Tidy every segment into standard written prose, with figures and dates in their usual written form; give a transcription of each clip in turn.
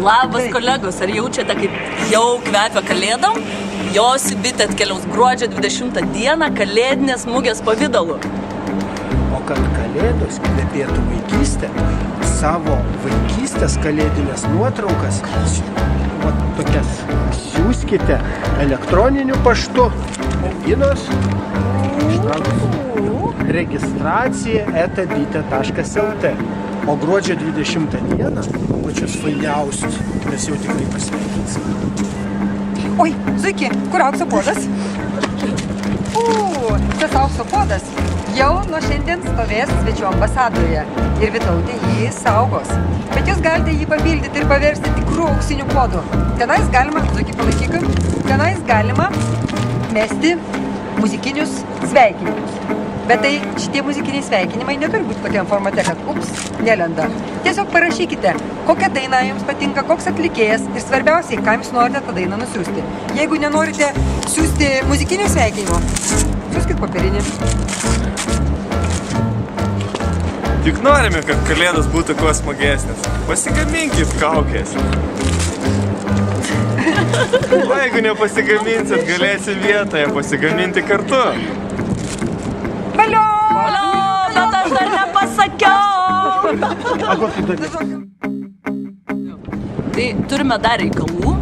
Labas kolegos, ar jaučiate, kaip jau kvepia kalėdom? Josi bitė atkeliaus gruodžio 20 dieną kalėdinės mugės pavidalu. O kad kalėdos kvepėtų vaikystę, savo vaikystės kalėdinės nuotraukas, tokias siųskite elektroniniu paštu merginos registracija@bitė.lt. O gruodžio 20 dieną, pačius fainiausius, mes jau tikrai pasveikinsim. Oi, Zuiki, kur aukso puodas? Tas aukso puodas jau nuo šiandien stovės svečių ambasadoje ir Vytautė jį saugos. Bet jūs galite jį papildyti ir paversti tikrų auksinių puodų. Tenais galima, Zuiki, palaikyk, tenais galima mesti muzikinius sveikinimus. Bet tai šitie muzikiniai sveikinimai neturi būti tokiam formate, kad nelenda. Tiesiog parašykite, kokia daina jums patinka, koks atlikėjas ir svarbiausiai, kam jūs norite tą dainą nusiųsti. Jeigu nenorite siųsti muzikinio sveikinimo, siųskit popierinį. Juk norime, kad kalėdos būtų kuo smagesnės. Pasigaminkit kaukės. O jeigu nepasigaminsit, galėsim vietoje pasigaminti kartu. Valio, bet aš dar nepasakiau. Tai turime dar reikalų.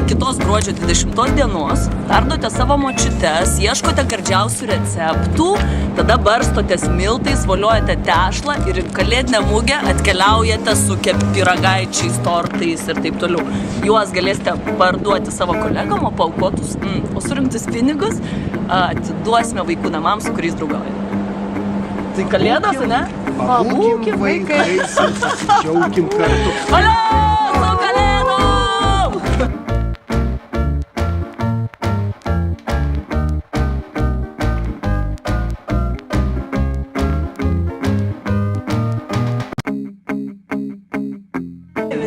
Kitos gruodžio 20 dienos tardote savo močiutes, ieškote gardžiausių receptų, tada barstotės miltais, voliojate tešlą ir į kalėdinę mugę atkeliaujate su pyragaičiais, tortais ir taip toliau. Juos galėsite parduoti savo kolegom, o surinktus pinigus atiduosime vaikų namams, su kuriais draugaujate. Tai kalėdos, ne? Pabūkim vaikais ir pasidžiaukim kartu. Valio, su kalėdom!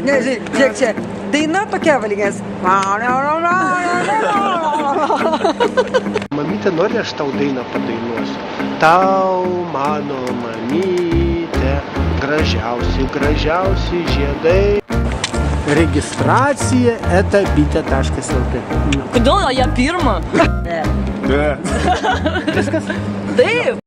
Ne, žiūrėk čia, daina tokia valgės. Mamytė, nori, aš tau dainą padainuosiu. Tau, mano mamytė, gražiausi žiedai. Registracija@bitė.lt. Kodėl ją pirmą? Ne. Viskas? Taip.